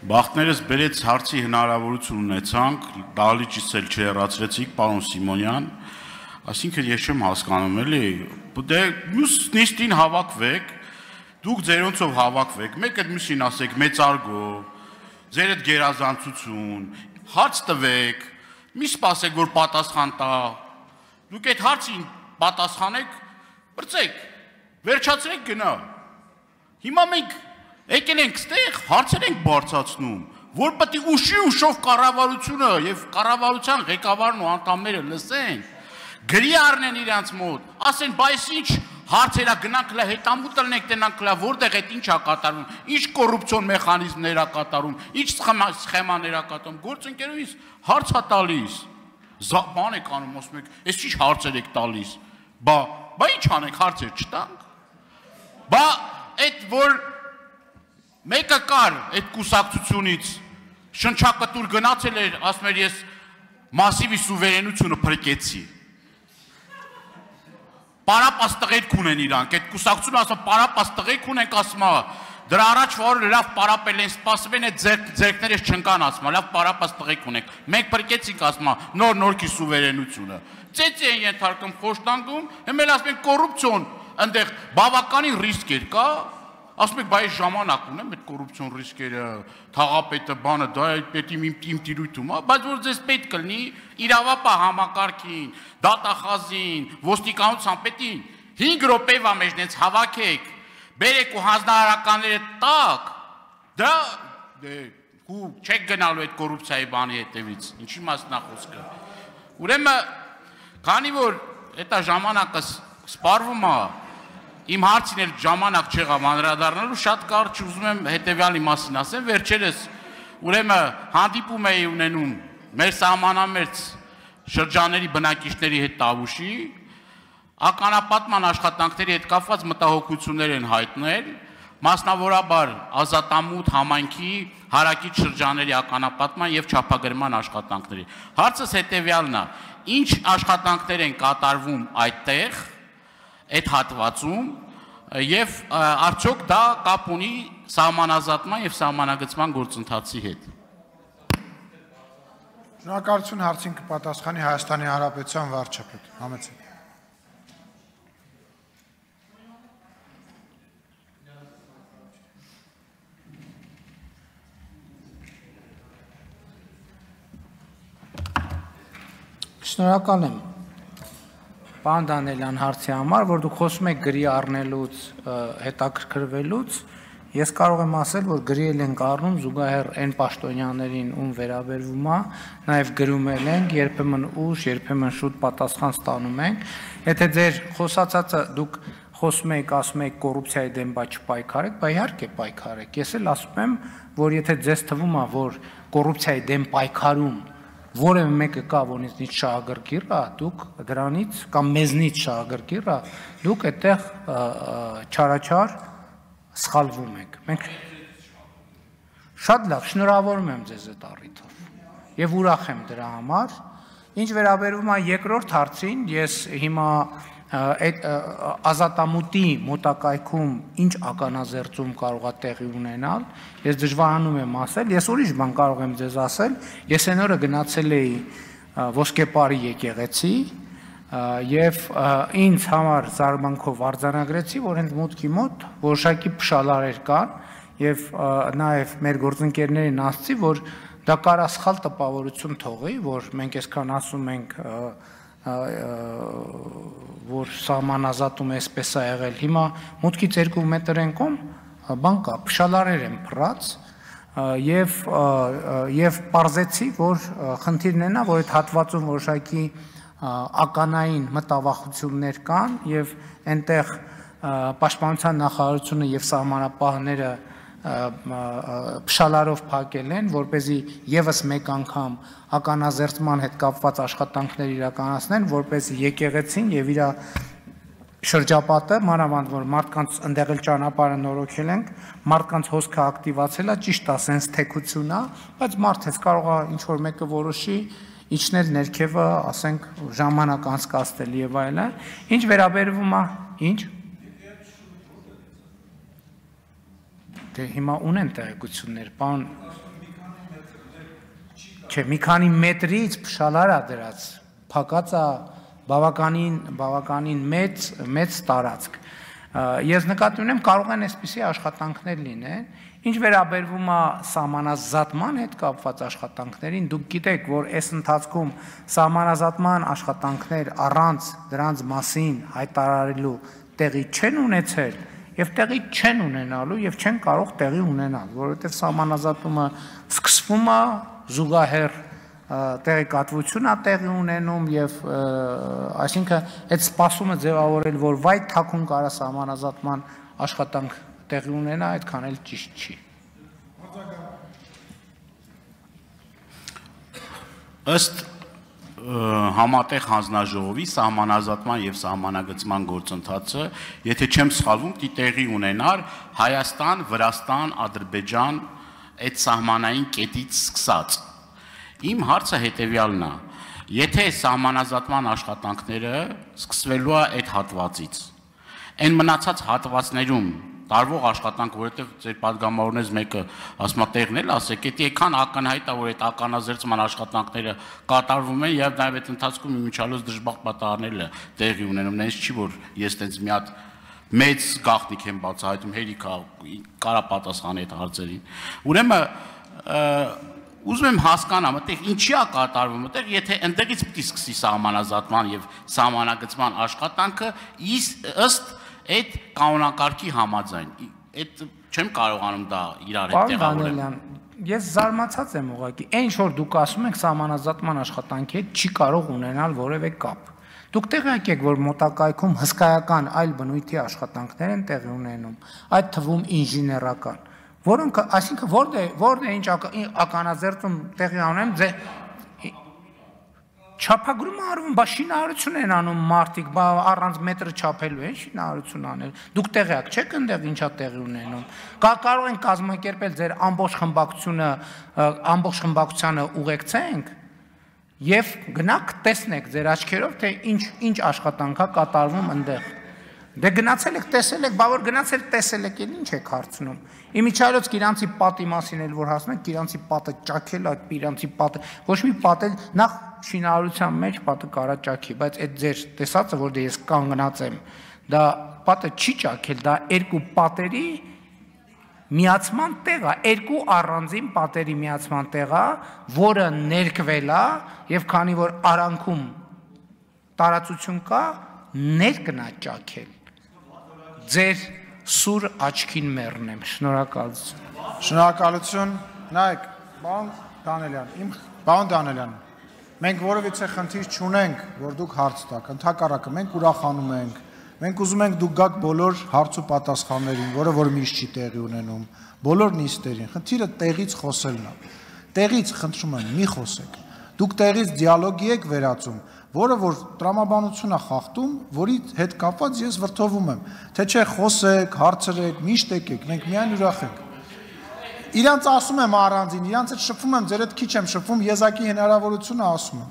Բախտներս բերեց հարցի հնարավորություն ունեցանք, դահլիճից էլ չհեռացրեցիք, պարոն Սիմոնյան, այսինքն ես չեմ հասկանում էլի, դե մյուս նիստին հավաքվեք, դուք ձերոնցով հավաքվեք, մեկը մյուսին ասեք մեծարգո, ձեր այդ գերազանցություն, հարց տվեք, մի սպասեք, որ պատասխան տա, դուք այդ հարցին պատասխանեք, բրծեք, վերջացրեք գնա, հիմա մենք եկել ենք ստեղ, հարցեր ենք բարձրացնում, որ պետք է ուշով կառավարությունը եւ կառավարության ղեկավարն ու անդամները լսեն, գրի առնեն իրանց մոտ, ասեն, բայց ինչ հարցերա գնանք լա հետամուտ ելնենք տենանք լա, որտեղ այդ ինչ է կատարվում, ինչ կոռուպցիոն մեխանիզմներ է կատարում, ինչ սխեմաներ է կատարում, գործընկերուհիս հարց է տալիս, բան եք անում, ասում եք, այս ինչ հարցեր եք տալիս, բա ինչ անենք, հարցեր չտանք, բա այդ որ մեկը կար այդ կուսակցությունից շնչակտուր գնացել էր, ասում էր ես մասիվի սուվերենությունը փրկեցի։ Պարապած տղերք ունեն իրանք, այդ կուսակցությունը ասում պարապած տղերք ունենք, ասում դրա առաջ որ լավ պարապել են, սպասում են այդ ձերքներս չնկան, ասում լավ պարապած տղերք ունենք, մենք փրկեցինք, ասում նոր-նորքի սուվերենությունը։ Ծեծի են ենթարկում խոշտանգում, հիմա էլ ասում են կոռուպցիոն, այնտեղ բավականին ռիսկ էր կա, ասում եք, բայց ժամանակ ունեմ այդ կոռուպցիոն ռիսկերը, թաղապետը, բանը, դա պետք է իմ տիրույթում, բայց որ ձեզ պետք կլինի իրավապահ համակարգին, դատախազին, ոստիկանության պետին 5 րոպեվա մեջնից հավաքեք, բերեք ու հանձնարարականները տակ, դա չեք գնալու այդ կոռուպցիայի բանի հետևից, ինչի մասն է խոսքը։ Ուրեմն, քանի որ այդ ժամանակը սպառվում է, իմ հարցին էլ ժամանակ չեղավ անդրադառնալու, շատ կարճ ուզում եմ հետևյալի մասին ասեմ, վերջերս ուրեմն հանդիպում էի ունենում մեր սահմանամերձ շրջանների բնակիչների հետ Տավուշի, ականապատման աշխատանքների հետ կապված մտահոգություններ են հայտնել, մասնավորաբար ազատամուտ համայնքի հարակից շրջանների ականապատման եւ չափագրման աշխատանքների։ Հարցս հետևյալն է, ինչ աշխատանքներ են կատարվում այդտեղ, այդ հատվածում եւ արդյոք դա կապ ունի սահմանազատման եւ սահմանագծման գործընթացի հետ։ Շնորհակալություն հարցին կպատասխանի Հայաստանի Հանրապետության վարչապետ Համեցեք։ Շնորհակալ եմ Պարոն Դանիելյան հարցի համար, որ դուք խոսում եք գրի առնելուց, հետաքրքրվելուց, ես կարող եմ ասել, որ գրի ենք առնում զուգահեռ այն պաշտոնյաներին, ում վերաբերվում է, նաև գրում ենք, երբեմն ուշ, երբեմն շուտ պատասխան ստանում ենք, եթե ձեր խոսածածը դուք խոսում եք, ասում եք կոռուպցիայի դեմ բա չպայքարեք, բա իհարկե պայքարեք, ես էլ ասում եմ, որ եթե ձեզ թվում է, որ կոռուպցիայի դեմ պայքարում որևէ մեկը կա, որից շահագրգիռ է, դուք դրանից կամ մեզնից շահագրգիռ է, դուք այդտեղ չարաչար սխալվում եք։ Մենք շատ լավ, շնորհավորում եմ ձեզ այդ առիթով եւ ուրախ եմ դրա համար։ Ինչ վերաբերում է երկրորդ հարցին, ես հիմա այդ ազատամուտի մոտակայքում ինչ ականազերծում կարող է տեղի ունենալ, ես դժվարանում եմ ասել, ես ուրիշ բան կարող եմ ձեզ ասել, ես այն օրը գնացել էի Ոսկեպարի եկեղեցի եւ ինձ համար զարմանքով արձանագրեցի, որ հենց մուտքի մոտ որոշակի փշալարեր կան եւ նաեւ մեր գործընկերներին ասացի, որ դա կարա սխալ տպավորություն թողի, որ մենք այսքան ասում ենք որ սահմանազատում էսպես է եղել, հիմա մուտքից 2 մետր են կողմ, բան կա, փշալարեր են փռած եւ պարզեցի, որ խնդիրն է նա, որ այդ հատվածում որոշակի ականային մտավախություններ կան եւ այնտեղ պաշտպանության նախարարությունը եւ սահմանապահները փշալարով փակել են, որպեսզի եւս մեկ անգամ ականազերծման հետ կապված աշխատանքներ իրականացնեն, որպեսզի եկեղեցին եւ իր շրջապատը, մանավանդ որ մարդկանց ընդեղ էլ ճանապարհը նորոգել ենք, մարդկանց հոսքը ակտիվացել է, ճիշտ է, սենց թեքություն է, բայց մարդը կարող է ինչ որ մեկը որոշի իջնել ներքևը, ասենք ժամանակ անցկացնել եւ այլն։ Ինչ վերաբերվում է, ինչ Դե հիմա ունեն տեղեկություններ, պարոն չէ, մի քանի մետրից փշալար է դրած, փակած է բավականին մեծ տարածք։ Ես նկատի ունեմ կարող են այսպիսի աշխատանքներ լինեն, ինչ վերաբերվում է սահմանազատման հետ կապված աշխատանքներին, դուք գիտեք, որ այս ընթացքում սահմանազատման աշխատանքներ առանց դրանց մասին հայտարարելու տեղի չեն ունեցել եւ տեղի չեն ունենալու եւ չեն կարող տեղի ունենալ, որովհետեւ սահմանազատումը սկսվում է զուգահեռ տեղեկատվություն է տեղի ունենում եւ այսինքն այդ սպասումը ձևավորել, որ վայ թաքուն կարա սահմանազատման աշխատանք տեղի ունենա, այդքան էլ ճիշտ չի։ Ըստ համատեղ հանձնաժողովի սահմանազատման եւ սահմանագծման գործընթացը, եթե չեմ սխալվում, տեղի ունենար Հայաստան, Վրաստան, Ադրբեջան այդ սահմանային կետից սկսած։ Իմ հարցը հետեւյալն է. եթե սահմանազատման աշխատանքները սկսվելու է այդ հատվածից, այն մնացած հատվածներում տարվող աշխատանք, որովհետև ձեր падգամավորներից մեկը ասում է տեղն էլ ասեք, եթե այքան ակնհայտ է, որ այդ ականազերծման աշխատանքները կատարվում են եւ նաեւ այդ ընթացքում իմիջիալոց դժբախտ պատահարներ տեղի ունենում, նենց չի որ ես տենց մի հատ մեծ գաղտնիք եմ բացահայտում, հերիքա կարա պատասխանի այդ հարցերին։ Ուրեմն ուզում եմ հասկանամ, այդտեղ ինչի է կատարվում, այդտեղ եթե ընդդեղից պիտի սկսի սահմանազատման եւ սահմանագծման աշխատանքը ըստ այդ կանոնակարգի համաձայն, այդ չեմ կարողանում դա իրար հետ տեղավորել։ Ես զարմացած եմ ուղղակի, այն որ դուք ասում եք սահմանազատման աշխատանքի հետ չի կարող ունենալ որևէ կապ։ Դուք տեղյակ եք, որ մոտակայքում հսկայական այլ բնույթի աշխատանքներ են տեղի ունենում, այդ թվում ինժեներական, որոնք, այսինքն որն է ինչ ականազերծում տեղի ունեն, չափագրում արվում, բա շինարարություն են անում մարդիկ, բա առանց մետրը չափելու են շինարարություն անել։ Դուք տեղյակ չեք այնտեղ ինչա տեղի ունենում։ Կարող են կազմակերպել ձեր ամբողջ խմբակցությանը ուղեկցենք եւ գնաք տեսնեք ձեր աչքերով, թե ինչ աշխատանք է կատարվում այնտեղ։ Դե գնացել եք, տեսել եք, բա որ գնացել տեսել եք, ինչ եք հարցնում։ Իմիջիալոց իրանցի պատի մասին էլ որ հասնենք, իրանցի պատը ճաքել, այդ իրանցի պատը, ոչ մի պատ էլ նախ շինարարության մեջ պատը կարա ճաքի, բայց այդ ձեր տեսածը, որ դե ես կանգնած եմ, դա պատը չի ճաքել, դա երկու պատերի միացման տեղ է, երկու առանձին պատերի միացման տեղ է, որը ներկվել է եւ քանի որ արանքում տարածություն կա, ներկն է ճաքել։ Ձեր սուր աչքին մեռնեմ, շնորհակալություն։ Շնորհակալություն, նայեք, պարոն Դանելյան, մենք որևիցե խնդիր չունենք, որ դուք հարց տաք, ընդհակառակը մենք ուրախանում ենք, մենք ուզում ենք դուք գաք բոլոր հարց ու պատասխաններին, որը որ միշտ չի տեղի ունենում, բոլոր նիստերին, խնդիրը տեղից խոսելն է, տեղից խնդրում եմ մի խոսեք, դուք տեղից դիալոգի եք վերածում, որը որ տրամաբանություն է խախտում, որի հետ կապված ես վրդովում եմ, թե չէ խոսեք, հարցրեք, միշտ եկեք, մենք միայն ուրախ ենք։ Իրանց ասում եմ առանձին, իրանց հետ շփվում եմ, ձեր հետ քիչ եմ շփվում, եզակի հնարավորությունը ասում եմ։